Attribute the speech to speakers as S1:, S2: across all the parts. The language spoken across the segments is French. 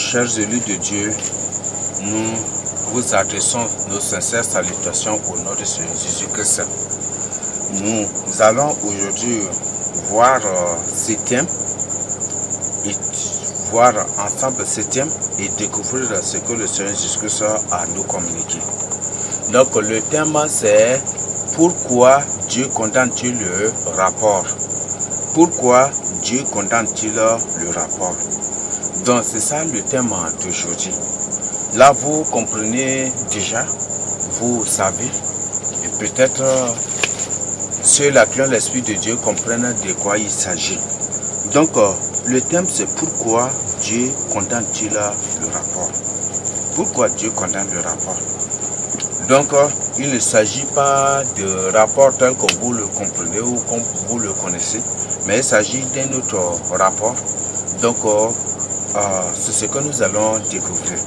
S1: chers élus de Dieu, nous vous adressons nos sincères salutations au nom de Seigneur Jésus-Christ. Nous allons aujourd'hui voir ces thèmes et voir ensemble ces thèmes et découvrir ce que le Seigneur Jésus-Christ a nous communiqué. Donc le thème c'est pourquoi Dieu condamne-t-il le rapport? Pourquoi Dieu condamne-t-il le rapport? Donc c'est ça le thème d'aujourd'hui. Là vous comprenez déjà, vous savez, et peut-être ceux-là qui ont l'Esprit de Dieu comprennent de quoi il s'agit. Donc le thème c'est pourquoi Dieu condamne-t-il le rapport? Pourquoi Dieu condamne le rapport? Donc il ne s'agit pas de rapport tel que vous le comprenez ou comme vous le connaissez, mais il s'agit d'un autre rapport. Donc c'est ce que nous allons découvrir.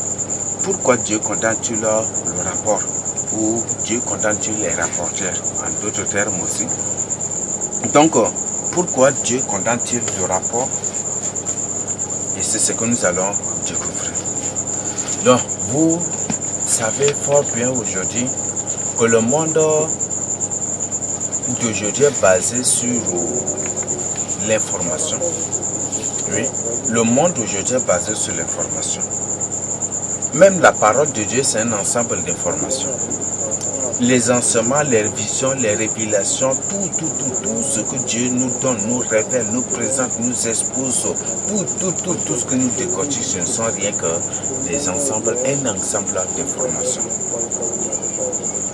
S1: Pourquoi Dieu condamne-t-il le rapport? Ou Dieu condamne-t-il les rapporteurs, en d'autres termes aussi. Donc pourquoi Dieu condamne-t-il le rapport? Et c'est ce que nous allons découvrir. Donc vous savez fort bien aujourd'hui que le monde d'aujourd'hui est basé sur l'information. Oui, le monde aujourd'hui est basé sur l'information. Même la parole de Dieu, c'est un ensemble d'informations. Les enseignements, les visions, les révélations, tout ce que Dieu nous donne, nous révèle, nous présente, nous expose, tout ce que nous décortiquons, ce ne sont rien que des ensembles, un ensemble d'informations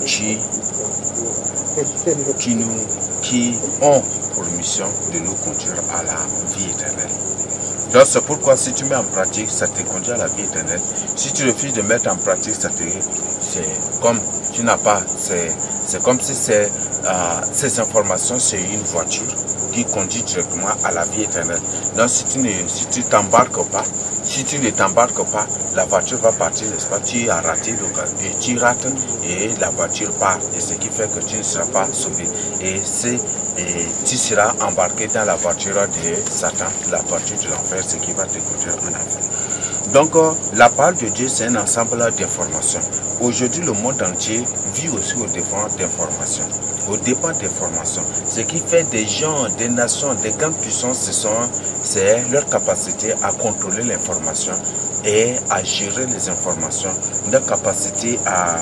S1: qui ont pour mission de nous conduire à la vie éternelle. Donc c'est pourquoi si tu mets en pratique, ça te conduit à la vie éternelle. Si tu refuses de mettre en pratique, c'est comme tu n'as pas, c'est comme si ces informations c'est une voiture qui conduit directement à la vie éternelle. Donc si tu t'embarques pas, si tu ne t'embarques pas, la voiture va partir, n'est-ce pas? Tu as raté et tu rates et la voiture part. Et ce qui fait que tu ne seras pas sauvé. Et tu seras embarqué dans la voiture de Satan, la voiture de l'enfer, ce qui va te conduire en enfer. Donc la parole de Dieu c'est un ensemble d'informations. Aujourd'hui le monde entier vit aussi au dépend d'informations. Au dépend d'informations. Ce qui fait des gens, des nations, des grandes puissances, c'est leur capacité à contrôler l'information et à gérer les informations, leur capacité à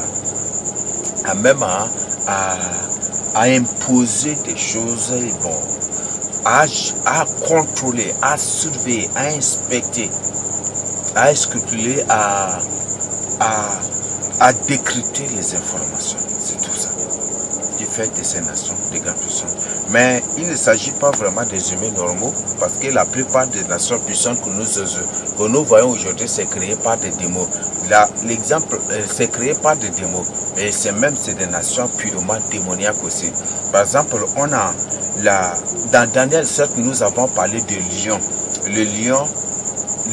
S1: imposer des choses, à contrôler, à surveiller, à inspecter, à scrupuler, à décrypter les informations. C'est tout ça qui fait de ces nations des grandes puissances. Mais il ne s'agit pas vraiment des humains normaux, parce que la plupart des nations puissantes que nous voyons aujourd'hui, c'est créé par des démons. L'exemple, c'est créé par des démons. Et c'est des nations purement démoniaques aussi. Par exemple, dans Daniel 7, nous avons parlé de lion.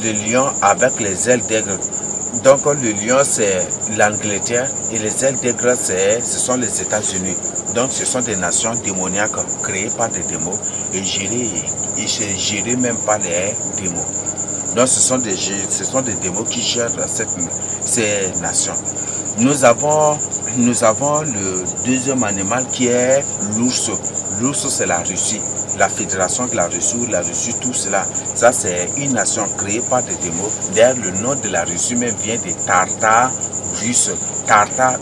S1: Le lion avec les ailes d'aigle. Donc le lion c'est l'Angleterre et les ailes d'aigle ce sont les États-Unis. Donc ce sont des nations démoniaques créées par des démons et gérées même par les démons. Donc ce sont des démons qui gèrent ces nations. Nous avons le deuxième animal qui est l'ours. L'ours c'est la Russie. La fédération de la Russie, tout cela, ça c'est une nation créée par des démons. D'ailleurs, le nom de la Russie même vient des Tartares russes. Tartare,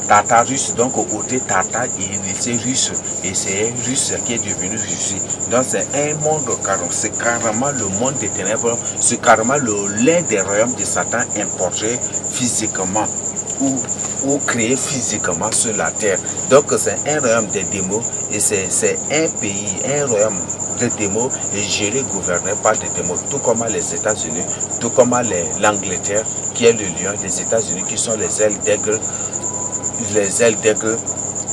S1: Tartare russe, donc côté Tartare et c'est russe. Et c'est russe qui est devenu Russie. Donc c'est un monde, c'est carrément le monde des ténèbres, c'est carrément l'un des royaumes de Satan importé physiquement ou créé physiquement sur la terre. Donc c'est un royaume des démons et c'est un pays, un royaume de démons et géré, gouverné par des démons, tout comme les États-Unis, tout comme l'Angleterre qui est le lion, les États-Unis qui sont les ailes d'aigle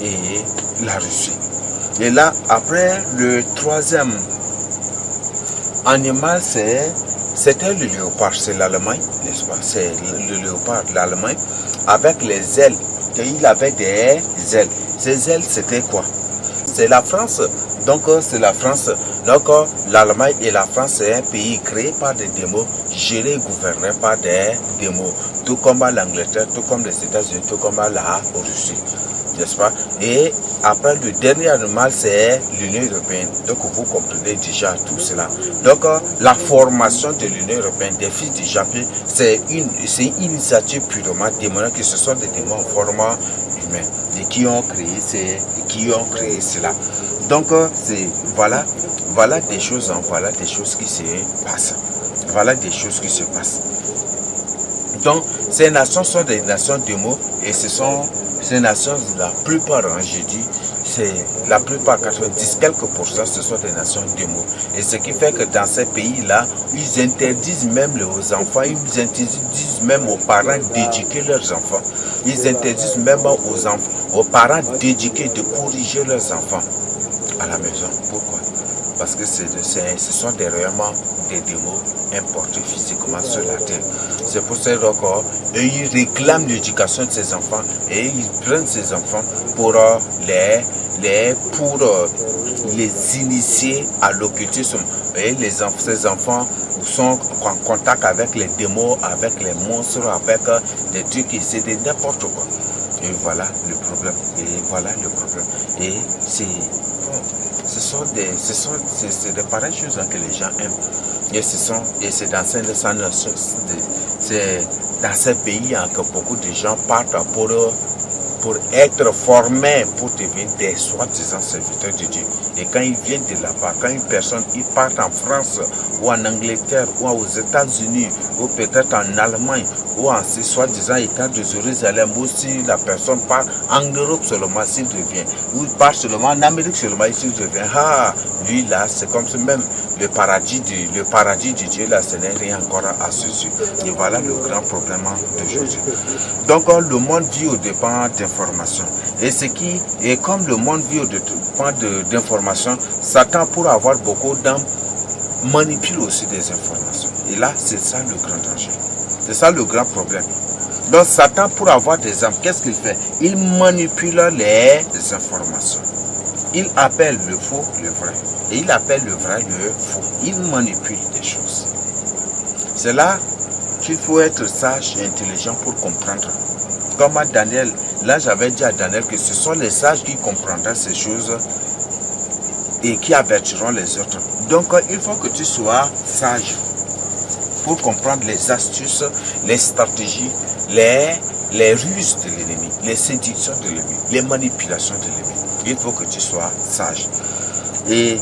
S1: et la Russie. Et là, après, le troisième animal, c'était le léopard, c'est l'Allemagne, n'est-ce pas? C'est le léopard, l'Allemagne, avec les ailes. Il avait des ailes. Ces ailes, c'était quoi? C'est la France. Donc c'est la France. Donc l'Allemagne et la France, c'est un pays créé par des démos, géré et gouverné par des démos. Tout comme l'Angleterre, tout comme les États-Unis, tout comme la Russie. N'est-ce pas? Et après, le dernier animal, c'est l'Union européenne. Donc, vous comprenez déjà tout cela. Donc, la formation de l'Union européenne, des fils du Japon, c'est une initiative purement démoniaque, que ce sont des démons en format humain et qui ont créé cela. Donc, voilà des choses, voilà des choses qui se passent. Voilà des choses qui se passent. Donc, ces nations sont des nations démos et ce sont ces nations, la plupart, j'ai dit, c'est la plupart, 90 quelques pourcents, ce sont des nations démos. Et ce qui fait que dans ces pays-là, ils interdisent même aux enfants, ils interdisent même aux parents d'éduquer leurs enfants. Ils interdisent même aux parents d'éduquer, de corriger leurs enfants à la maison. Pourquoi? Parce que ce sont réellement des démos importés physiquement sur la terre. C'est pour ça qu'ils réclament l'éducation de ces enfants et ils prennent ces enfants pour les initier à l'occultisme. Et ces enfants sont en contact avec les démons, avec les monstres, avec des trucs, et c'est n'importe quoi. Et voilà le problème. Et c'est des pareilles choses que les gens aiment. Et c'est dans ces pays que beaucoup de gens partent pour être formés, pour devenir des soi-disant serviteurs de Dieu. Et quand ils viennent de là-bas, quand une personne, ils partent en France, ou en Angleterre, ou aux États-Unis, ou peut-être en Allemagne, ou en soi-disant État de Jérusalem, ou si la personne part en Europe seulement s'il revient, ou il part seulement en Amérique seulement s'il revient, lui là, c'est comme si même le paradis de Dieu là, ce n'est rien encore à ce yeux. Et voilà le grand problème d'aujourd'hui. Donc le monde vit au dépend d'informations. Et comme le monde vit au dépend d'informations, Satan, pour avoir beaucoup d'âmes, manipule aussi des informations. Et là, c'est ça le grand danger. C'est ça le grand problème. Donc Satan, pour avoir des âmes, qu'est-ce qu'il fait? Il manipule les informations. Il appelle le faux le vrai. Et il appelle le vrai le faux. Il manipule des choses. C'est là qu'il faut être sage et intelligent pour comprendre. Comme à Daniel, là j'avais dit à Daniel que ce sont les sages qui comprendront ces choses et qui avertiront les autres. Donc il faut que tu sois sage pour comprendre les astuces, les stratégies, les ruses de l'ennemi, les séductions de l'ennemi, les manipulations de l'ennemi. Il faut que tu sois sage. Et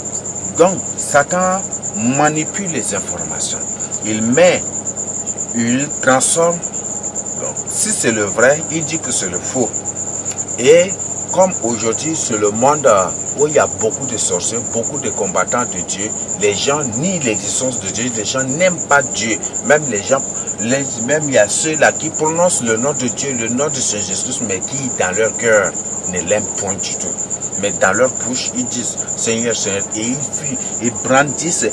S1: donc Satan manipule les informations. Il transforme. Donc, si c'est le vrai, il dit que c'est le faux. Et comme aujourd'hui, c'est le monde où il y a beaucoup de sorciers, beaucoup de combattants de Dieu, les gens nient l'existence de Dieu, les gens n'aiment pas Dieu. Même il y a ceux-là qui prononcent le nom de Dieu, le nom de Saint Jésus, mais qui, dans leur cœur, ne l'aiment point du tout. Mais dans leur bouche, ils disent Seigneur, Seigneur, et ils fuient, ils brandissent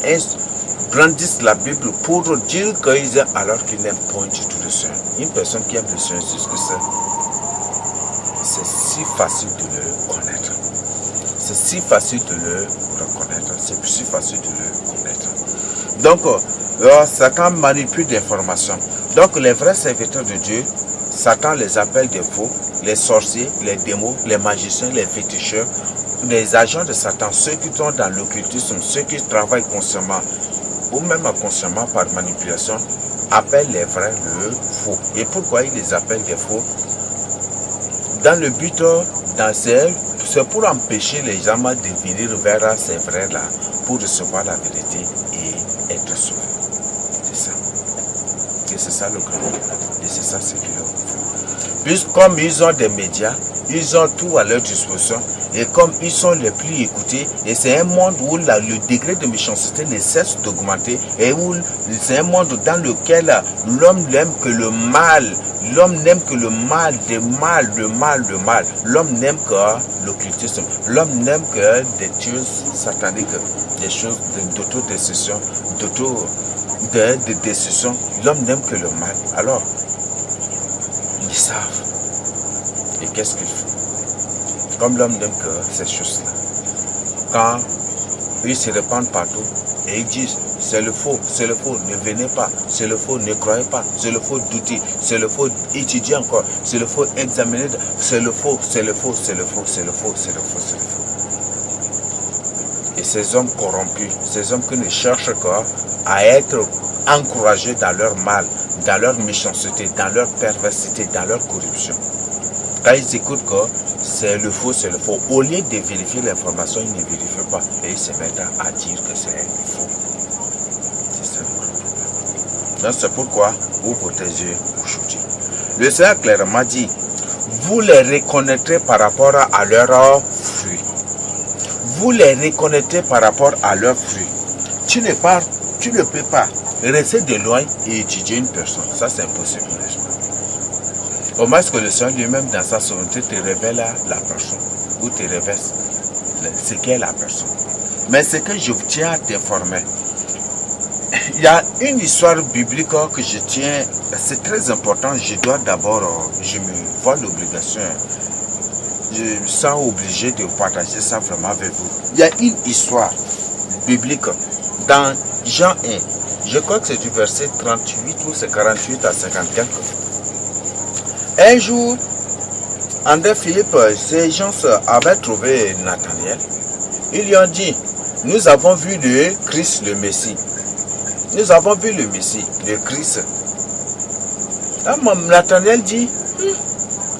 S1: la Bible pour dire qu'ils aiment alors qu'ils n'aiment point du tout le Seigneur. Une personne qui aime le Seigneur, c'est si facile de le connaître. C'est si facile de le reconnaître. C'est si facile de le connaître. Donc, Satan manipule d'informations. Donc, les vrais serviteurs de Dieu, Satan les appelle des faux, les sorciers, les démons, les magiciens, les féticheurs, les agents de Satan, ceux qui sont dans l'occultisme, ceux qui travaillent consciemment, ou même inconsciemment par manipulation, appellent les vrais le faux. Et pourquoi ils les appellent des faux? Dans le but, c'est pour empêcher les gens de venir vers ces vrais-là, pour recevoir la vérité et être sauvés. C'est ça. Et c'est ça le grand problème. Et c'est ça ce qu'ils font. Puisque comme ils ont des médias, ils ont tout à leur disposition. Et comme ils sont les plus écoutés, et c'est un monde où le degré de méchanceté ne cesse d'augmenter, et où c'est un monde dans lequel l'homme n'aime que le mal, l'homme n'aime que le mal, le mal. L'homme n'aime que l'occultisme, l'homme n'aime que des choses sataniques, des choses d'autodestruction, de destruction. L'homme n'aime que le mal. Alors, ils savent. Et qu'est-ce qu'ils font? Comme l'homme n'aime que ces choses-là. Quand Ils se répandent partout et ils disent c'est le faux, ne venez pas, c'est le faux, ne croyez pas, c'est le faux, doutez, c'est le faux, étudiez encore, c'est le faux, examinez, c'est le faux, c'est le faux, c'est le faux, c'est le faux, c'est le faux, c'est le faux. Et ces hommes corrompus, ces hommes qui ne cherchent qu'à être encouragés dans leur mal, dans leur méchanceté, dans leur perversité, dans leur corruption. Quand ils écoutent que c'est le faux, au lieu de vérifier l'information, ils ne vérifient pas et ils se mettent à dire que c'est faux. C'est ça le problème. Donc c'est pourquoi ouvre tes yeux aujourd'hui. Le Seigneur clairement dit, vous les reconnaîtrez par rapport à leurs fruits. Vous les reconnaîtrez par rapport à leurs fruits. Tu ne peux pas rester de loin et étudier une personne. Ça c'est impossible. Au moins que le Seigneur lui-même dans sa souveraineté te révèle la personne ou te révèle ce qu'est la personne. Mais ce que je tiens à t'informer, il y a une histoire biblique que je tiens, c'est très important, je dois d'abord, je me vois l'obligation, je me sens obligé de partager ça vraiment avec vous. Il y a une histoire biblique dans Jean 1, je crois que c'est du verset 38 ou c'est 48 à 54. Un jour, André Philippe, ces gens avaient trouvé Nathanaël. Ils lui ont dit, nous avons vu le Christ, le Messie. Nous avons vu le Messie, le Christ. Nathanaël dit,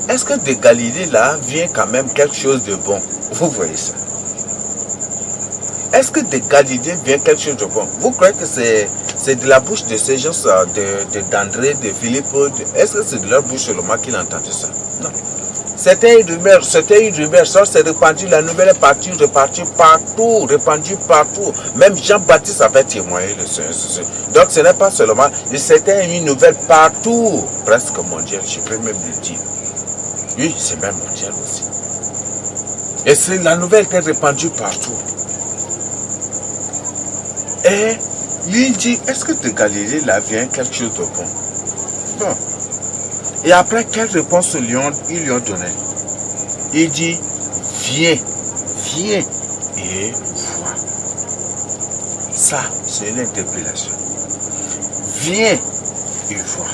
S1: est-ce que de Galilée là vient quand même quelque chose de bon? Vous voyez ça? Est-ce que de Galilée vient quelque chose de bon? Vous croyez que c'est de la bouche de ces gens, d'André, de Philippe? Est-ce que c'est de leur bouche seulement qu'il a entendu ça? Non. C'était une rumeur, ça s'est répandu, la nouvelle est partie, répandue partout. Même Jean-Baptiste avait témoigné le Seigneur. Donc ce n'est pas seulement, c'était une nouvelle partout, presque mondiale, je peux même le dire. Oui, c'est même mondial aussi. Et c'est la nouvelle qui est répandue partout. Et lui dit, est-ce que de Galilée là vient quelque chose de bon? Non. Et après, quelle réponse ils lui ont donné? Il dit, viens et vois. Ça, c'est une interpellation. Viens et vois.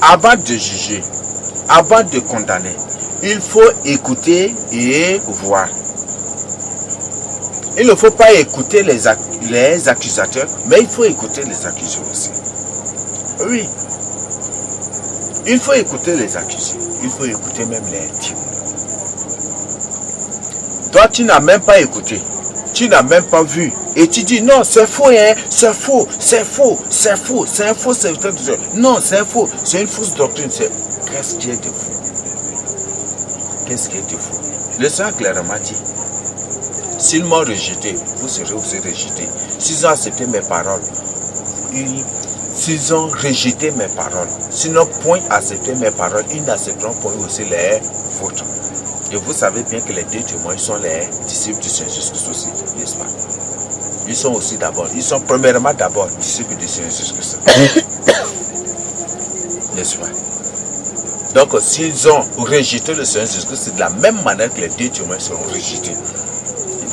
S1: Avant de juger, avant de condamner, il faut écouter et voir. Il ne faut pas écouter les accusateurs, mais il faut écouter les accusés aussi. Oui. Il faut écouter les accusés. Il faut écouter même les témoins. Toi, tu n'as même pas écouté. Tu n'as même pas vu. Et tu dis, non, c'est faux, hein, c'est faux, c'est faux, c'est faux, c'est un faux serviteur de Dieu. Non, c'est un faux, c'est une fausse doctrine. Qu'est-ce qui est de faux? Qu'est-ce qui est de faux? Le Seigneur clairement dit, s'ils m'ont rejeté, vous serez aussi rejetés. S'ils ont accepté mes paroles, s'ils ont rejeté mes paroles, s'ils n'ont point accepté mes paroles, ils n'accepteront point aussi les vôtres. Et vous savez bien que les deux témoins sont les disciples du Seigneur Jésus-Christ aussi, n'est-ce pas? Ils sont aussi ils sont premièrement disciples du Seigneur Jésus-Christ. N'est-ce pas? Donc s'ils ont rejeté le Seigneur Jésus-Christ, c'est de la même manière que les deux témoins seront rejetés.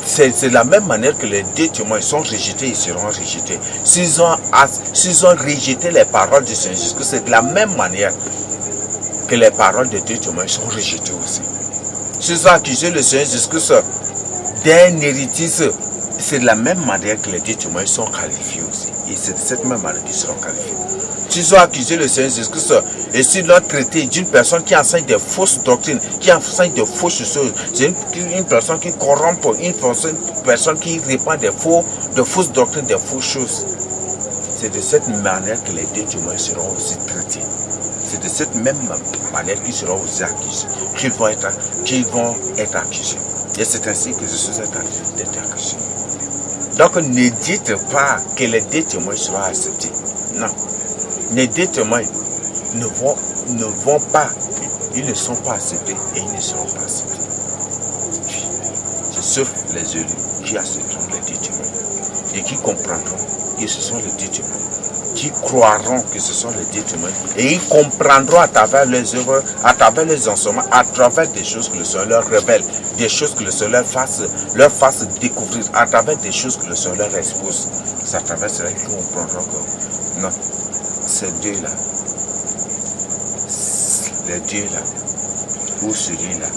S1: C'est de la même manière que les deux témoins sont rejetés, ils seront rejetés. S'ils ont rejeté les paroles du Seigneur Jésus-Christ, c'est de la même manière que les paroles des deux témoins sont rejetées aussi. S'ils ont accusé le Seigneur Jésus-Christ d'un héritisme, c'est de la même manière que les deux témoins sont qualifiés aussi. Et c'est de cette même manière qu'ils seront qualifiés. S'ils ont accusé le Seigneur Jésus-Christ et s'ils l'ont traité d'une personne qui enseigne des fausses doctrines, qui enseigne des fausses choses, c'est une personne qui corrompt, une personne qui répand de fausses doctrines, des fausses choses. C'est de cette manière que les deux témoins seront aussi traités. C'est de cette même manière qu'ils seront aussi accusés, qu'ils vont être accusés. Et c'est ainsi que Jésus est accusé. Donc ne dites pas que les deux témoins seront acceptés. Non. Les deux témoins ne vont pas, ils ne sont pas acceptés et ils ne seront pas acceptés. C'est sauf les élus qui accepteront les deux témoins et qui comprendront que ce sont les deux témoins qui croiront que ce sont les dieux témoins et ils comprendront à travers les œuvres, à travers les enseignements, à travers des choses que le Seigneur leur révèle, des choses que le Seigneur leur fasse découvrir, à travers des choses que le Seigneur leur expose. C'est à travers cela qu'ils comprendront que non, ces dieux-là, les dieux-là, ou celui-là,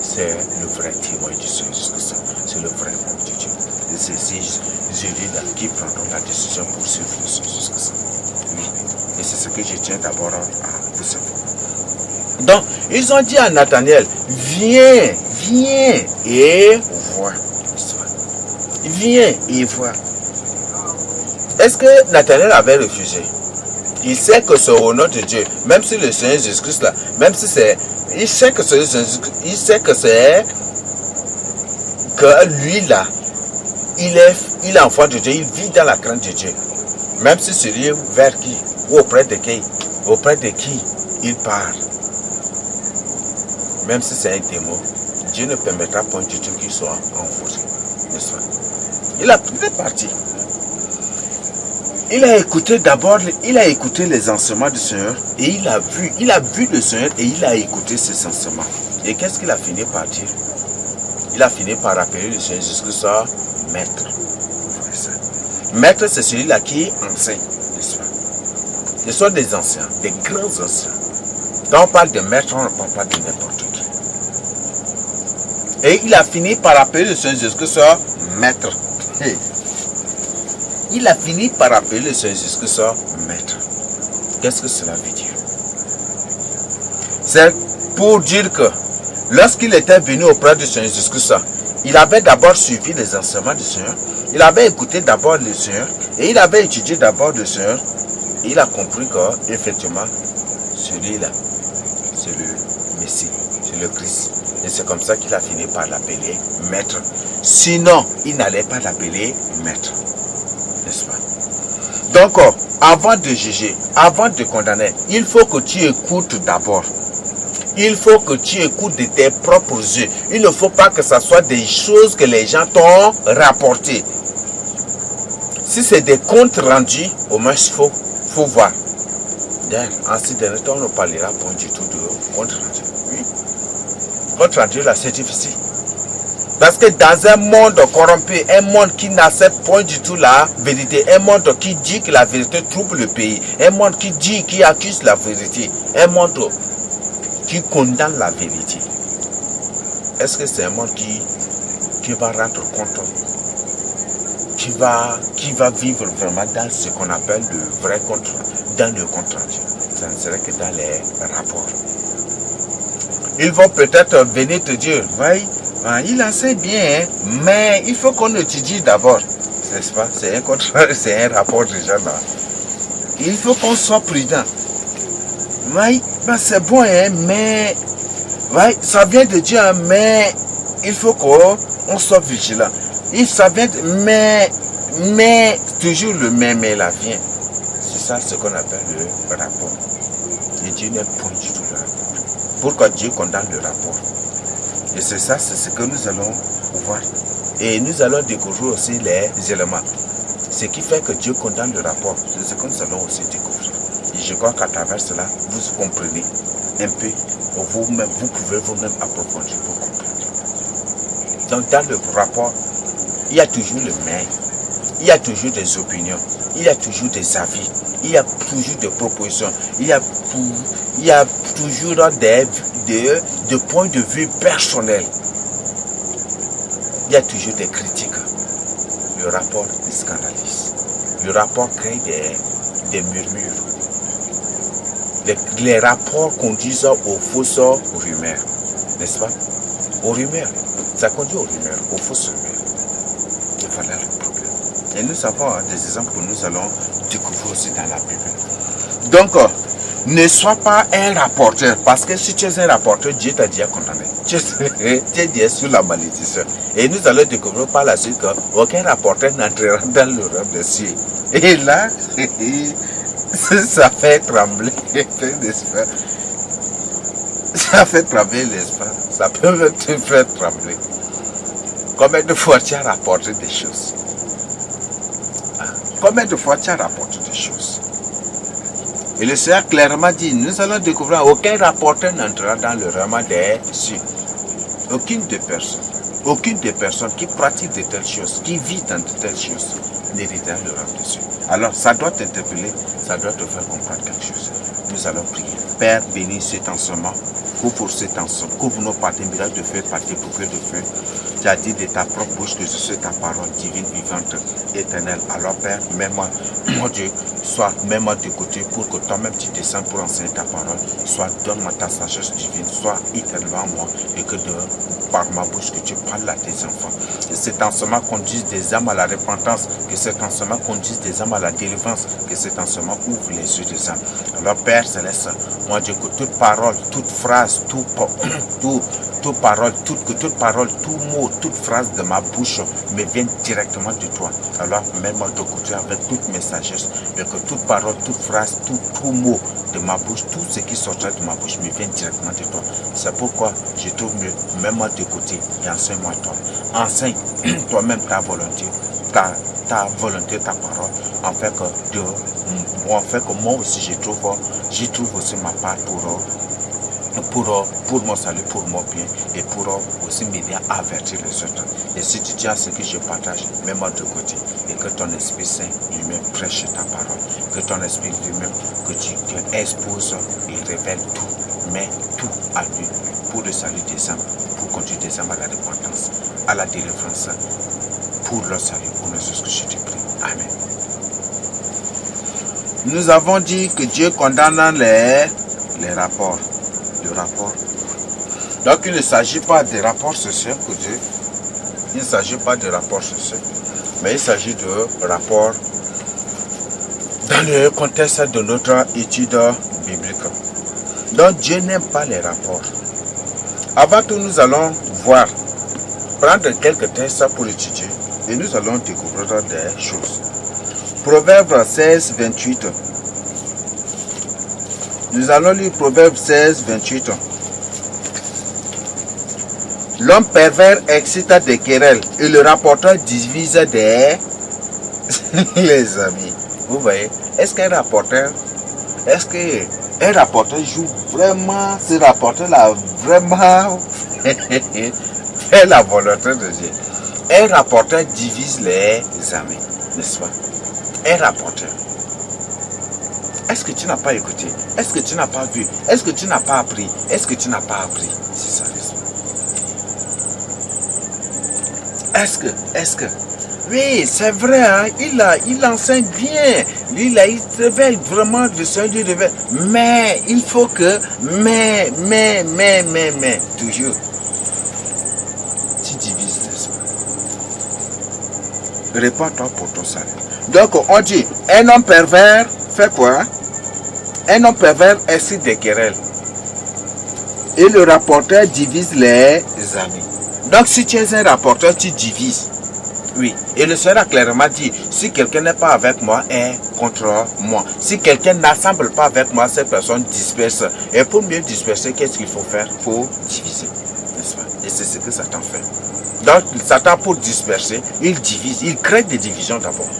S1: c'est le vrai témoin du Seigneur Jésus-Christ. C'est le vrai homme de Dieu. Et c'est celui-là qui prendront la décision pour suivre le Seigneur Jésus-Christ. Oui. Et c'est ce que je tiens d'abord à vous informer. Donc, ils ont dit à Nathanaël, viens, viens et vois. Viens et vois. Est-ce que Nathanaël avait refusé? Il sait que c'est au nom de Dieu, même si le Seigneur Jésus-Christ là, même si c'est, il sait que c'est, il sait que c'est, que lui là, il est enfant de Dieu, il vit dans la crainte de Dieu. Même si c'est lui vers qui, ou auprès de qui il parle. Même si c'est un démon, Dieu ne permettra pas du tout qu'il soit enfoncé. N'est-ce pas? Il est parti. Il a écouté d'abord, il a écouté les enseignements du Seigneur et il a vu le Seigneur et il a écouté ses enseignements. Et qu'est-ce qu'il a fini par dire? Il a fini par appeler le Seigneur Jésus-Christ maître. Maître, c'est celui-là qui enseigne, n'est-ce pas? Ce sont des anciens, des grands anciens. Quand on parle de maître, on ne parle pas de n'importe qui. Et il a fini par appeler le Seigneur Jésus-Christ maître. Il a fini par appeler le Seigneur Jésus-Christ maître. Qu'est-ce que cela veut dire? C'est pour dire que lorsqu'il était venu auprès du Seigneur Jésus-Christ, il avait d'abord suivi les enseignements du Seigneur, il avait écouté d'abord le Seigneur, et il avait étudié d'abord le Seigneur, et il a compris que, effectivement, celui-là, c'est le Messie, c'est le Christ. Et c'est comme ça qu'il a fini par l'appeler maître. Sinon, il n'allait pas l'appeler maître. N'est-ce pas? Donc, avant de juger, avant de condamner, il faut que tu écoutes d'abord. Il faut que tu écoutes de tes propres yeux. Il ne faut pas que ce soit des choses que les gens t'ont rapportées. Si c'est des comptes rendus, au moins il faut voir. En ces derniers temps, on ne parlera pas du tout de compte rendu. Oui. Compte rendu, là, c'est difficile. Parce que dans un monde corrompu, un monde qui n'accepte point du tout la vérité, un monde qui dit que la vérité trouble le pays, un monde qui accuse la vérité, un monde qui condamne la vérité. Est-ce que c'est un monde qui va rendre compte, qui va vivre vraiment dans ce qu'on appelle le vrai compte, dans le compte rendu? Ça ne serait que dans les rapports. Ils vont peut-être venir te dire, oui, il enseigne bien, hein, mais il faut qu'on étudie d'abord. N'est-ce pas? C'est un rapport déjà là. Il faut qu'on soit prudent. Oui, c'est bon, hein, mais oui, ça vient de Dieu, hein, mais il faut qu'on soit vigilant. Ça vient de, mais toujours le mais là vient. C'est ça ce qu'on appelle le rapport. Et Dieu n'aime pas du tout le rapport. Pourquoi Dieu condamne le rapport? Et c'est ça, c'est ce que nous allons voir. Et nous allons découvrir aussi les éléments. Ce qui fait que Dieu condamne le rapport, c'est ce que nous allons aussi découvrir. Et je crois qu'à travers cela, vous comprenez un peu, vous-même, vous pouvez vous-même approfondir pour comprendre. Donc dans le rapport, il y a toujours le mais, il y a toujours des opinions, il y a toujours des avis, il y a toujours des propositions, il y a toujours des points de vue personnels. Il y a toujours des critiques. Le rapport scandalise. Le rapport crée des murmures. Les rapports conduisent aux fausses rumeurs. N'est-ce pas? Aux rumeurs. Ça conduit aux rumeurs, aux fausses rumeurs. Et voilà le problème. Et nous avons des exemples que nous allons découvrir aussi dans la Bible. Donc, ne sois pas un rapporteur, parce que si tu es un rapporteur, Dieu t'a déjà condamné. Tu es déjà sous la malédiction. Et nous allons découvrir par la suite qu'aucun rapporteur n'entrera dans le royaume des cieux. Et là, ça fait trembler l'esprit. Ça fait trembler l'esprit. Ça peut même te faire trembler. Combien de fois tu as rapporté des choses? Combien de fois tu as rapporté des choses? Et le Seigneur clairement dit, nous allons découvrir, aucun rapporteur n'entrera dans le royaume des cieux. Aucune des personnes qui pratiquent de telles choses, qui vit dans de telles choses, n'héritera le royaume des cieux. Alors, ça doit t'interpeller, ça doit te faire comprendre quelque chose. Nous allons prier. Père, bénis cet enseignement, couvre cet enseignement, couvre nos parties, miracle de feu, parties boucles de feu. Tu as dit de ta propre bouche que je suis ta parole divine, vivante, éternelle. Alors, Père, mets-moi, mon Dieu, mets-moi de côté pour que toi-même tu descends pour enseigner ta parole. Soit donne-moi ta sagesse divine, soit éternellement moi, et que par ma bouche que tu parles à tes enfants. Que cet enseignement conduise des âmes à la repentance, que cet enseignement conduise des âmes à la délivrance, que cet enseignement ouvre les yeux des âmes. Alors, Père Céleste, moi Dieu, que toute parole, toute phrase, toute parole, tout mot, toute phrase de ma bouche me vienne directement de toi. Alors, mets-moi de côté avec toutes mes sagesses, et que toute parole, toute phrase, tout mot de ma bouche, tout ce qui sortira de ma bouche me vienne directement de toi. C'est pourquoi je trouve mieux, mets-moi de côté et enseigne-moi toi. Enseigne toi-même ta volonté, ta volonté, ta parole, en fait que moi aussi j'y trouve aussi ma part pour mon salut, pour mon bien, et pour aussi m'aider à avertir les autres. Et si tu tiens ce que je partage, mets-moi de côté, et que ton Esprit Saint lui-même prêche ta parole, que ton Esprit lui-même, que tu exposes et révèle tout, mets tout à lui, pour le salut des âmes, pour conduire des âmes à la repentance, à la délivrance, pour leur salut, pour nous ce que je te prie. Amen. Nous avons dit que Dieu condamne les rapports. Le rapport. Donc il ne s'agit pas de rapports sociaux que Dieu. Il ne s'agit pas de rapports sociaux, mais il s'agit de rapports dans le contexte de notre étude biblique. Donc Dieu n'aime pas les rapports. Avant tout, nous allons prendre quelques textes pour étudier et nous allons découvrir des choses. Proverbe 16, 28. Nous allons lire Proverbe 16, 28. L'homme pervers excite des querelles et le rapporteur divise des les amis. Vous voyez, est-ce qu'un rapporteur joue vraiment, ce rapporteur-là vraiment fait la volonté de Dieu? Un rapporteur divise les amis, n'est-ce pas? Un rapporteur. Est-ce que tu n'as pas écouté? Est-ce que tu n'as pas vu? Est-ce que tu n'as pas appris? Est-ce que tu n'as pas appris? C'est ça. Est-ce que? Oui, c'est vrai, hein? Il enseigne bien. Il révèle vraiment le Seigneur révèle. Mais, il faut que, mais, toujours. Tu divises, n'est-ce pas? Réponds-toi pour ton salut. Donc, on dit, un homme pervers fait quoi? Un homme pervers excite des querelles. Et le rapporteur divise les amis. Donc si tu es un rapporteur, tu divises. Oui. Et le Seigneur a clairement dit, si quelqu'un n'est pas avec moi, est contre moi. Si quelqu'un n'assemble pas avec moi, cette personne disperse. Et pour mieux disperser, qu'est-ce qu'il faut faire? Il faut diviser. N'est-ce pas? Et c'est ce que Satan fait. Donc Satan, pour disperser, il divise. Il crée des divisions d'abord.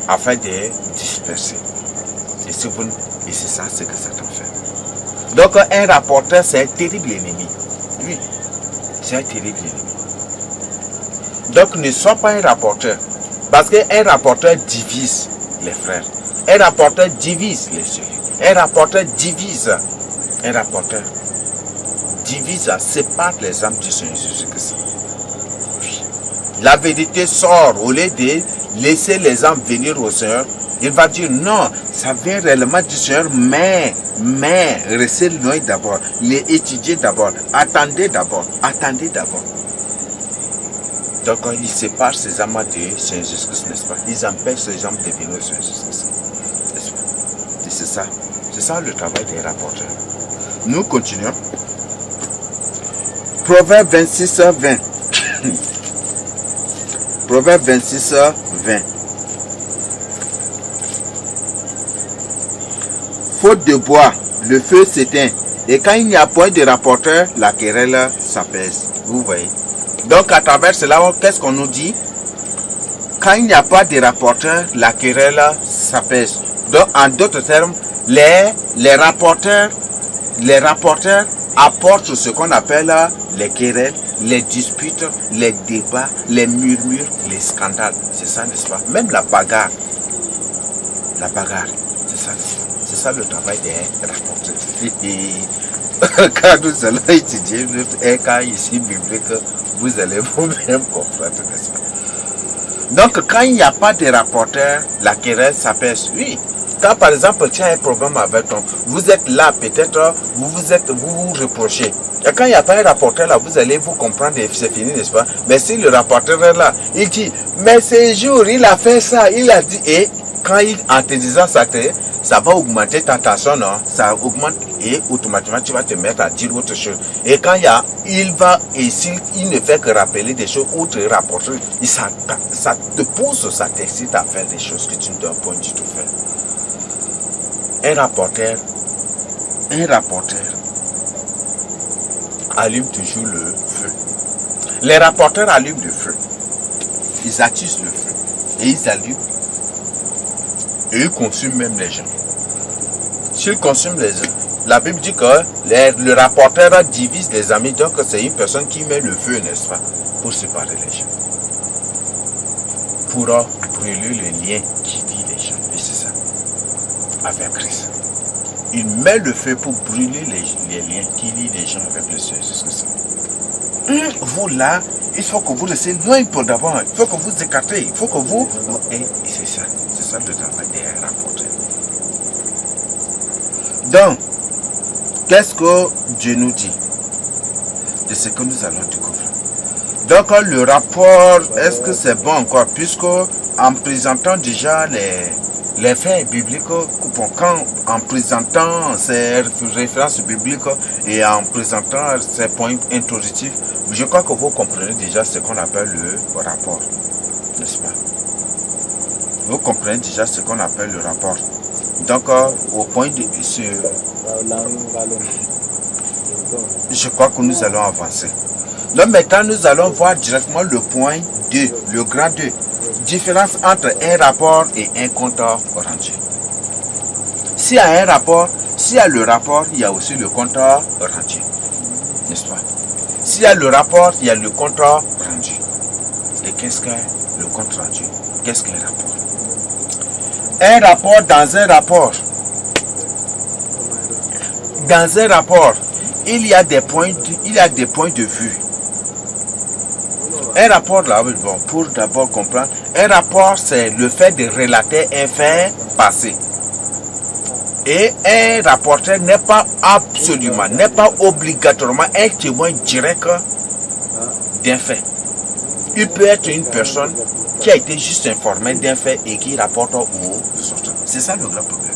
S1: Afin de disperser. Et c'est ça ce que Satan fait. Donc un rapporteur, c'est un terrible ennemi. Oui, c'est un terrible ennemi. Donc ne sois pas un rapporteur. Parce qu'un rapporteur divise les frères. Un rapporteur divise les sœurs. Un rapporteur divise. Un rapporteur divise, sépare les âmes du Seigneur Jésus-Christ. Oui. La vérité sort au lieu de laisser les âmes venir au Seigneur. Il va dire non, ça vient réellement du Seigneur, mais restez loin d'abord, les étudier d'abord, attendez d'abord. Donc il sépare ces âmes de Saint Jésus-Christ, n'est-ce pas? Ils empêchent ces âmes de venir au Seigneur Jésus-Christ, n'est-ce pas? Et c'est ça le travail des rapporteurs. Nous continuons. Proverbe 26, 20. Proverbe 26, 20. Faute de bois, le feu s'éteint. Et quand il n'y a point de rapporteur, la querelle s'apaise. Vous voyez. Donc à travers cela, qu'est-ce qu'on nous dit? Quand il n'y a pas de rapporteur, la querelle s'apaise. Donc, en d'autres termes, les rapporteurs apportent ce qu'on appelle les querelles, les disputes, les débats, les murmures, les scandales. C'est ça, n'est-ce pas? Même la bagarre. La bagarre, c'est ça. C'est ça le travail des rapporteurs. Quand nous allons étudier un cas ici biblique, vous allez vous-même comprendre, n'est-ce pas? Donc, quand il n'y a pas de rapporteur, la querelle s'apaise. Oui. Quand par exemple tu as un problème avec toi, vous êtes là, peut-être vous vous reprochez. Et quand il n'y a pas un rapporteur là, vous allez vous comprendre et c'est fini, n'est-ce pas? Mais si le rapporteur est là, il dit, mais ce jour, il a fait ça, il a dit, et quand en te disant ça, ça va augmenter ta tension, non? Ça augmente et automatiquement tu vas te mettre à dire autre chose. Et quand il va, et s'il ne fait que rappeler des choses ou te rapporter, ça te pousse, ça t'excite à faire des choses que tu ne dois pas du tout faire. Un rapporteur allume toujours le feu. Les rapporteurs allument le feu. Ils attisent le feu. Et ils allument. Et ils consument même les gens. S'ils consument les gens, la Bible dit que le rapporteur divise les amis. Donc c'est une personne qui met le feu, n'est-ce pas? Pour séparer les gens. Pour brûler le lien qui lie les gens. Et c'est ça. Avec Christ. Il met le feu pour brûler les liens qui lient les gens avec le Seigneur Jésus-Christ. Vous là, il faut que vous restez loin pour d'abord. Il faut que vous écartez. Il faut que vous... Et c'est ça. C'est ça le travail des rapporteurs. Donc, qu'est-ce que Dieu nous dit de ce que nous allons découvrir? Donc, le rapport, est-ce que c'est bon encore? Puisque en présentant déjà les faits bibliques, en présentant ces références bibliques et en présentant ces points introductifs, je crois que vous comprenez déjà ce qu'on appelle le rapport, n'est-ce pas? Vous comprenez déjà ce qu'on appelle le rapport. Donc, au point de ce... Je crois que nous allons avancer. Donc maintenant, nous allons voir directement le point 2, le grand 2. Différence entre un rapport et un compte rendu. S'il y a un rapport, s'il y a le rapport, il y a aussi le compte rendu. N'est-ce pas? S'il y a le rapport, il y a le compte rendu. Et qu'est-ce que le compte rendu? Qu'est-ce qu'un rapport? Un rapport dans un rapport. Dans un rapport, il y a des points de vue. Un rapport là, bon, pour d'abord comprendre, un rapport c'est le fait de relater un fait passé. Et un rapporteur n'est pas obligatoirement un témoin direct d'un fait. Il peut être une personne qui a été juste informée d'un fait et qui rapporte aux autres. C'est ça le grand problème.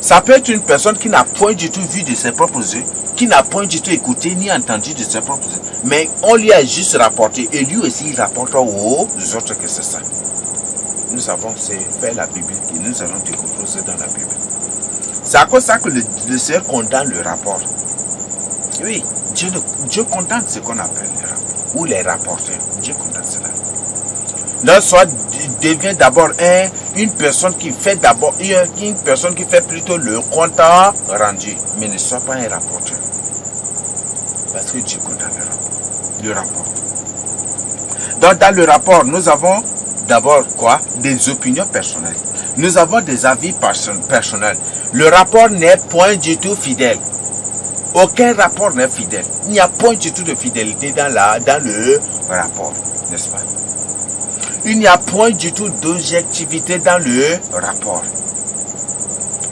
S1: Ça peut être une personne qui n'a point du tout vu de ses propres yeux, qui n'a point du tout écouté ni entendu de ses propres yeux, mais on lui a juste rapporté et lui aussi il rapporte aux autres que c'est ça. Nous avons fait la Bible et nous allons découvrir ça dans la Bible. C'est à cause de ça que le Seigneur condamne le rapport. Oui, Dieu condamne ce qu'on appelle le rapport, ou les rapporteurs. Dieu condamne cela. Donc, soit devient d'abord une personne qui fait plutôt le compte rendu, mais ne soit pas un rapporteur. Parce que Dieu condamne le rapport. Donc, dans le rapport, nous avons d'abord quoi? Des opinions personnelles. Nous avons des avis personnels. Le rapport n'est point du tout fidèle. Aucun rapport n'est fidèle. Il n'y a point du tout de fidélité dans le rapport. N'est-ce pas? Il n'y a point du tout d'objectivité dans le rapport.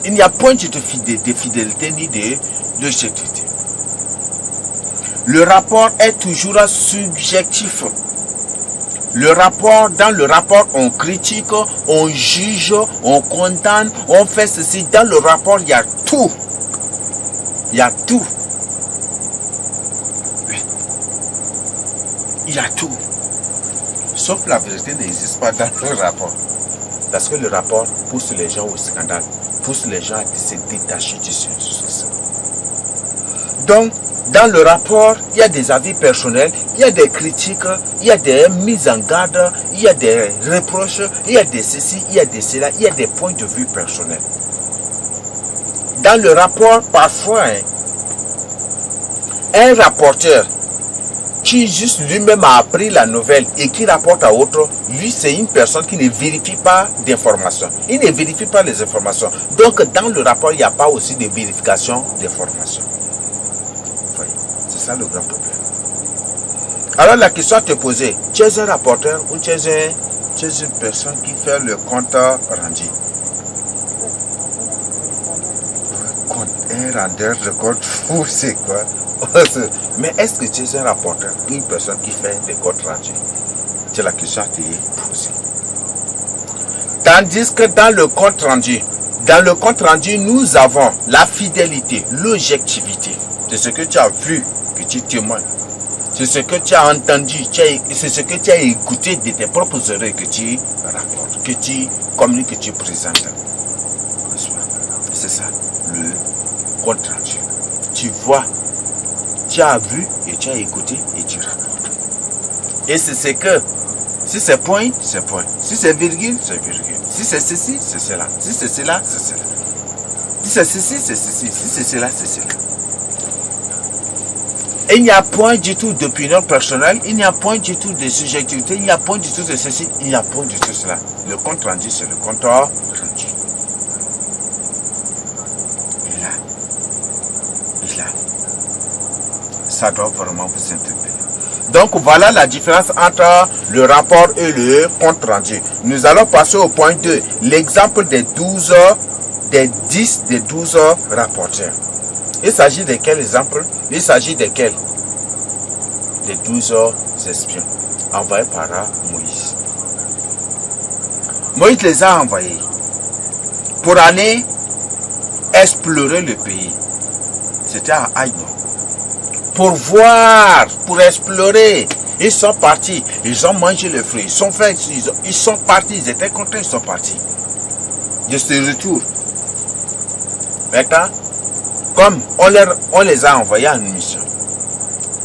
S1: Il n'y a point du tout de fidélité ni d'objectivité. Le rapport est toujours subjectif. Dans le rapport, on critique, on juge, on condamne, on fait ceci. Dans le rapport, il y a tout. Il y a tout. Oui. Il y a tout. Sauf la vérité n'existe pas dans le rapport. Parce que le rapport pousse les gens au scandale, pousse les gens à se détacher du Seigneur. Donc, dans le rapport, il y a des avis personnels, il y a des critiques, il y a des mises en garde, il y a des reproches, il y a des ceci, il y a des cela, il y a des points de vue personnels. Dans le rapport, parfois, un rapporteur qui juste lui-même a appris la nouvelle et qui rapporte à autre, lui c'est une personne qui ne vérifie pas d'informations. Il ne vérifie pas les informations. Donc dans le rapport, il n'y a pas aussi de vérification d'informations. Vous voyez, c'est ça le grand problème. Alors la question à te poser, tu es un rapporteur ou tu es une personne qui fait le compte rendu? Un rendeur de compte fou, c'est quoi? Mais est-ce que tu es un rapporteur, une personne qui fait des comptes rendus? C'est la question à te poser. Tandis que dans le compte rendu, nous avons la fidélité, l'objectivité. C'est ce que tu as vu que tu témoignes. C'est ce que tu as entendu, c'est ce que tu as écouté de tes propres oreilles que tu rapportes, que tu communiques, que tu présentes. C'est ça, le compte rendu. Tu vois, tu as vu et tu as écouté et tu rapportes. Et c'est ce que, si c'est point, c'est point. Si c'est virgule, c'est virgule. Si c'est ceci, c'est cela. Si c'est cela, c'est cela. Si c'est ceci, c'est ceci. Si c'est cela, c'est cela. Et il n'y a point du tout d'opinion personnelle, il n'y a point du tout de subjectivité, il n'y a point du tout de ceci, il n'y a point du tout de cela. Le compte rendu, c'est le compte rendu. Et là, ça doit vraiment vous interpeller. Donc voilà la différence entre le rapport et le compte rendu. Nous allons passer au point 2, l'exemple des 12 rapporteurs. Il s'agit de quel exemple? Il s'agit de quel? Des 12 espions envoyés par Moïse. Moïse les a envoyés pour aller explorer le pays. C'était à Aïno. Pour voir, pour explorer. Ils sont partis, ils ont mangé le fruit, ils sont partis, ils étaient contents, ils sont partis. De ce retour. Maintenant, comme on les a envoyés en mission,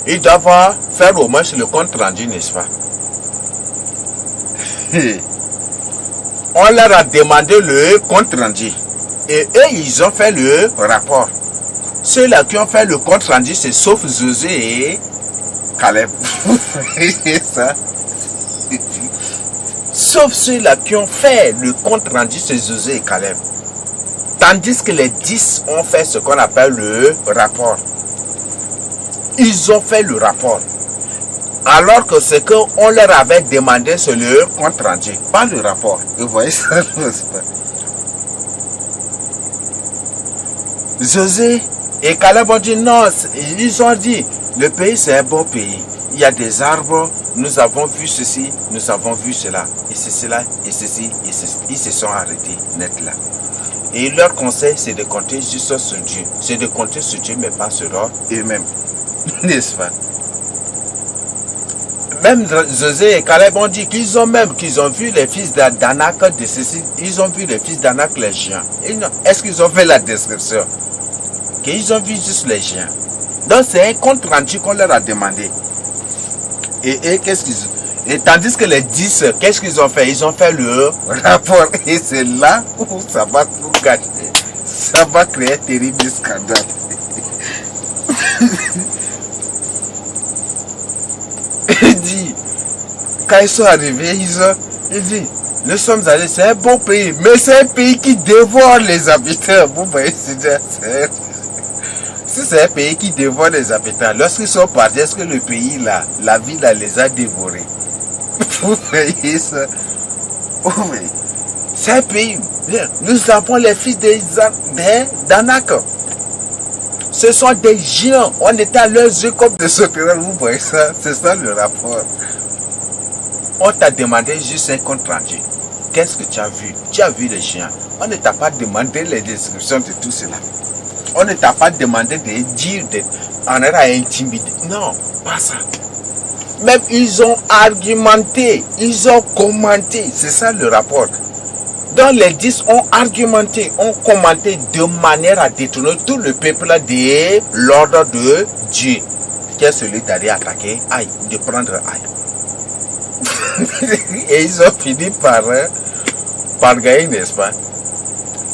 S1: ils doivent faire au moins le compte rendu, n'est-ce pas? On leur a demandé le compte rendu. Et eux, ils ont fait le rapport. Ceux-là qui ont fait le compte rendu, c'est sauf Josué et Caleb. Ça. Sauf ceux-là qui ont fait le compte rendu, c'est Josué et Caleb. Tandis que les 10 ont fait ce qu'on appelle le rapport. Ils ont fait le rapport. Alors que ce qu'on leur avait demandé, c'est le compte rendu, pas le rapport. Vous voyez ça? Josué et Caleb ont dit non, ils ont dit, le pays c'est un beau pays. Il y a des arbres, nous avons vu ceci, nous avons vu cela. Et c'est cela, et ceci, et ceci. Ils se sont arrêtés net là. Et leur conseil, c'est de compter juste sur Dieu. C'est de compter sur Dieu, mais pas sur eux-mêmes. N'est-ce pas? Même Josué et Caleb ont dit qu'ils ont vu les fils d'Anak de ceci. Ils ont vu les fils d'Anak, les géants. Est-ce qu'ils ont fait la description? Qu'ils ont vu juste les géants. Donc c'est un compte rendu qu'on leur a demandé. Et qu'est-ce qu'ils ont? Et tandis que les 10, qu'est-ce qu'ils ont fait? Ils ont fait le rapport. Et c'est là où ça va tout gâcher. Ça va créer un terrible scandale. Il dit, quand ils sont arrivés, il dit, nous sommes allés, c'est un beau pays, mais c'est un pays qui dévore les habitants. Vous voyez, si c'est un pays qui dévore les habitants, lorsqu'ils sont partis, est-ce que le pays là, la ville là, les a dévorés? Vous voyez ça? Oui. C'est un pays. Bien. Nous avons les fils d'Anak. Ce sont des géants. On était à leurs yeux comme des sauterelles. Vous voyez ça? C'est ça le rapport. On t'a demandé juste un compte rendu. Qu'est-ce que tu as vu? Tu as vu les géants. On ne t'a pas demandé les descriptions de tout cela. On ne t'a pas demandé de dire, on a intimidé. Non, pas ça. Même ils ont argumenté, ils ont commenté. C'est ça le rapport. Donc les 10 ont argumenté, ont commenté de manière à détourner tout le peuple de l'ordre de Dieu, qui est celui d'aller attaquer Aïe, de prendre Aïe. Et ils ont fini par gagner, n'est-ce pas?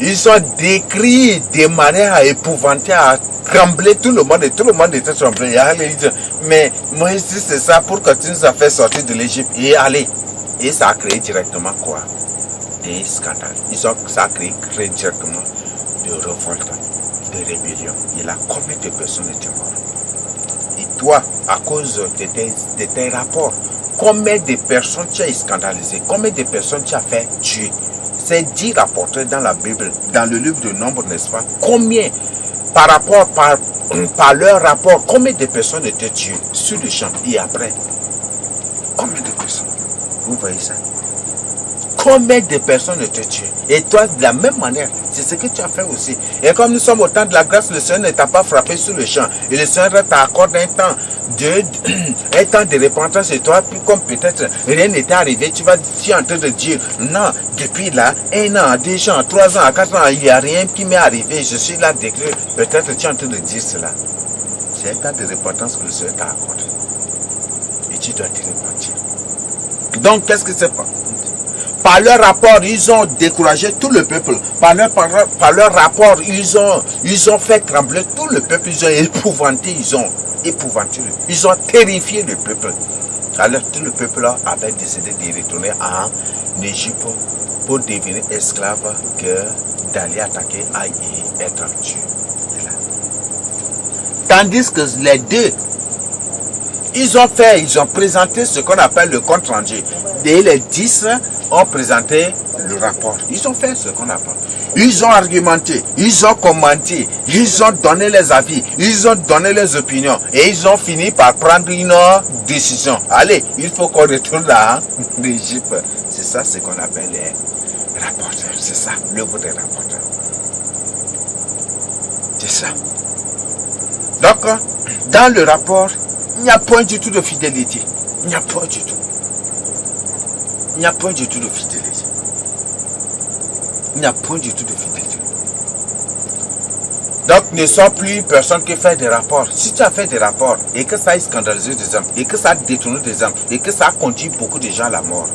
S1: Ils ont décrit de manière à épouvanter, à trembler tout le monde, et tout le monde était tremblé. Mais Moïse, c'est ça pour que tu nous as fait sortir de l'Égypte. Et allez. Et ça a créé directement quoi? Des scandales. Ça a créé directement de révolte, de rébellion. Et là, combien de personnes étaient mortes? Et toi, à cause de tes rapports, combien de personnes tu as scandalisé? Combien de personnes tu as fait tuer? C'est dit rapporté dans la Bible, dans le livre de Nombre, n'est-ce pas? Combien, par leur rapport, combien de personnes étaient tuées sur le champ et après? Combien de personnes? Vous voyez ça? Combien de personnes étaient tuées? Et toi, de la même manière, c'est ce que tu as fait aussi. Et comme nous sommes au temps de la grâce, le Seigneur ne t'a pas frappé sur le champ. Et le Seigneur t'a accordé un temps de repentance. Et toi, comme peut-être rien n'était arrivé, tu es en train de dire, non, depuis là, 1 an, 2 ans, 3 ans, 4 ans, il n'y a rien qui m'est arrivé. Je suis là déclaré. Peut-être tu es en train de dire cela. C'est un temps de repentance que le Seigneur t'a accordé. Et tu dois te repentir. Donc, qu'est-ce que c'est pas? Par leur rapport, ils ont découragé tout le peuple. Par leur rapport, ils ont fait trembler tout le peuple. Ils ont épouvanté, ils ont terrifié le peuple. Alors tout le peuple avait décidé de retourner en Égypte pour devenir esclave que d'aller attaquer Aïe et être tué. Tandis que les deux, ils ont présenté ce qu'on appelle le compte rendu. Et les 10 ont présenté le rapport. Ils ont fait ce qu'on appelle. Ils ont argumenté, ils ont commenté, ils ont donné les avis, ils ont donné les opinions. Et ils ont fini par prendre une décision. Allez, il faut qu'on retourne là, en Égypte. C'est ça ce qu'on appelle les rapporteurs. C'est ça, l'œuvre des rapporteurs. C'est ça. Donc, dans le rapport, il n'y a point du tout de fidélité. Il n'y a point du tout. Il n'y a point du tout de fidélité. Il n'y a point du tout de fidélité. Donc, ne sois plus personne qui fait des rapports. Si tu as fait des rapports et que ça a scandalisé des hommes, et que ça a détourné des hommes, et que ça a conduit beaucoup de gens à la mort,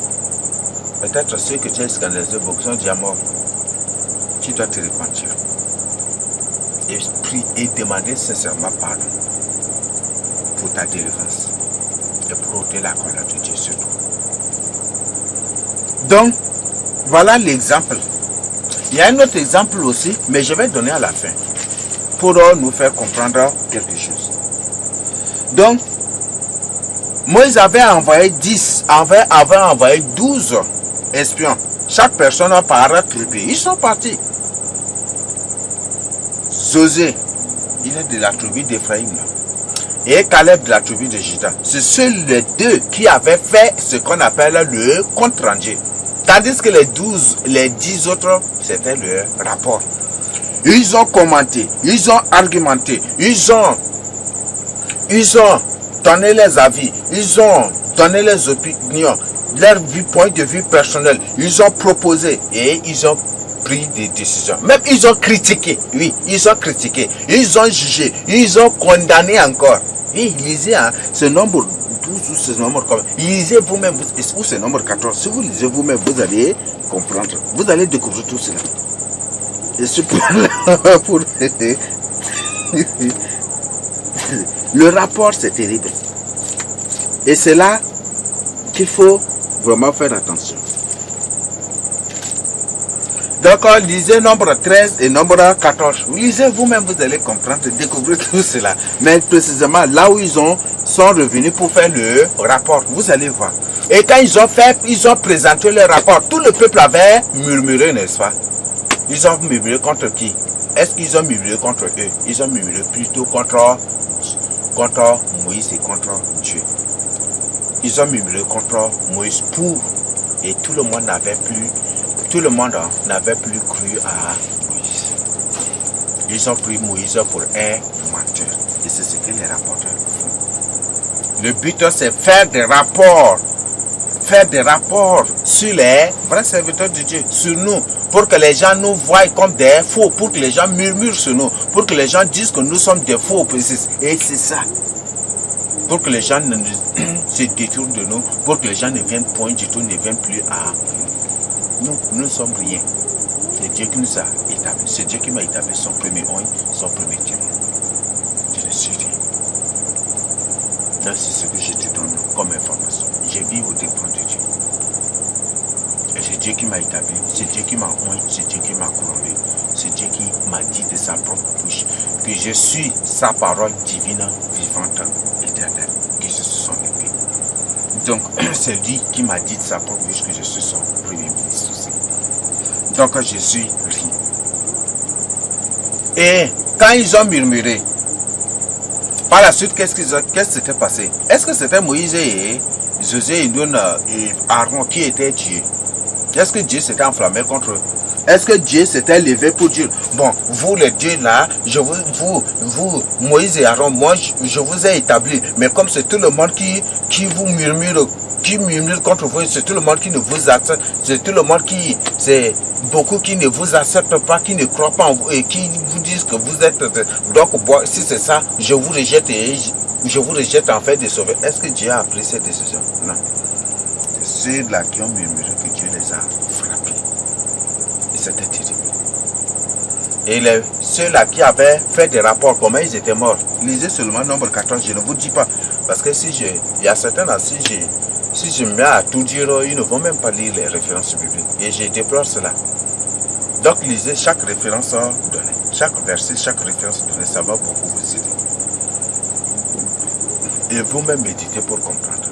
S1: peut-être ceux que tu as scandalisé beaucoup sont déjà morts. Tu dois te repentir. Et prier et demander sincèrement pardon pour ta délivrance et pour ôter la colère de Dieu sur toi. Donc, voilà l'exemple. Il y a un autre exemple aussi, mais je vais donner à la fin pour nous faire comprendre quelque chose. Donc, Moïse avait envoyé 12 espions. Chaque personne par tribu. Ils sont partis. Josué, il est de la tribu d'Éphraïm. Et Caleb de la tribu de Juda. C'est seuls les deux qui avaient fait ce qu'on appelle le compte rendu. Tandis que les 10 autres, c'était le rapport. Ils ont commenté, ils ont argumenté, ils ont donné les avis, ils ont donné les opinions, leur point de vue personnel. Ils ont proposé et ils ont pris des décisions. Même ils ont critiqué, oui, ils ont critiqué, ils ont jugé, ils ont condamné encore. Et lisez ce nombre 12 ou ce nombre comme lisez vous-même, ou ce nombre 14. Si vous lisez vous-même, vous allez comprendre. Vous allez découvrir tout cela. Et ce point-là, pour le rapport, c'est terrible. Et c'est là qu'il faut vraiment faire attention. Donc, lisez nombre 13 et nombre 14. Lisez vous-même, vous allez comprendre, découvrir tout cela. Mais précisément, là où ils sont revenus pour faire le rapport, vous allez voir. Et quand ils ont présenté le rapport, tout le peuple avait murmuré, n'est-ce pas? Ils ont murmuré contre qui? Est-ce qu'ils ont murmuré contre eux? Ils ont murmuré plutôt contre Moïse et contre Dieu. Ils ont murmuré contre Moïse et tout le monde n'avait plus cru à Moïse. Ils ont pris Moïse pour un menteur. Et c'est ce que les rapporteurs font. Le but, c'est faire des rapports faire des rapports sur les vrais serviteurs de Dieu, sur nous, pour que les gens nous voient comme des faux, pour que les gens murmurent sur nous, pour que les gens disent que nous sommes des faux. Et c'est ça. Pour que les gens ne se détournent de nous, pour que les gens ne viennent point du tout, ne viennent plus à nous. Nous ne sommes rien. C'est Dieu qui nous a établis. C'est Dieu qui m'a établi son premier oeil, son premier témoin. Je ne suis rien. C'est ce que je te donne comme information. Je vis au dépend de Dieu. Et c'est Dieu qui m'a établi, c'est Dieu qui m'a oint, c'est Dieu qui m'a couronné, c'est Dieu qui m'a dit de sa propre bouche que je suis sa parole divine, vivante, éternelle, que je suis son épée. Donc c'est lui qui m'a dit de sa propre bouche que je suis son premier ministre aussi. Donc je suis rien. Et quand ils ont murmuré, par la suite, qu'est-ce qui s'était passé? Est-ce que c'était Moïse et Josué et Nun et Aaron qui étaient Dieu? Est-ce que Dieu s'était enflammé contre eux? Est-ce que Dieu s'était levé pour dire, bon, vous les dieux là, vous, Moïse et Aaron, moi je vous ai établi, mais comme c'est tout le monde qui vous murmure, qui murmure contre vous, c'est tout le monde qui ne vous accepte, c'est tout le monde c'est beaucoup qui ne vous acceptent pas, qui ne croient pas en vous et qui vous disent que vous êtes, donc si c'est ça, je vous rejette et je vous rejette en fait de sauver. Est-ce que Dieu a pris cette décision? Non. C'est ceux-là qui ont murmuré que Dieu les a frappés. Et c'était terrible. Et ceux-là qui avaient fait des rapports, comment ils étaient morts. Lisez seulement nombre 14, je ne vous dis pas. Parce que il y a certains là, si je me mets à tout dire, ils ne vont même pas lire les références bibliques. Et je déplore cela. Donc lisez chaque référence donnée. Chaque verset, chaque référence donnée, ça va beaucoup vous aider. Et vous-même méditez pour comprendre.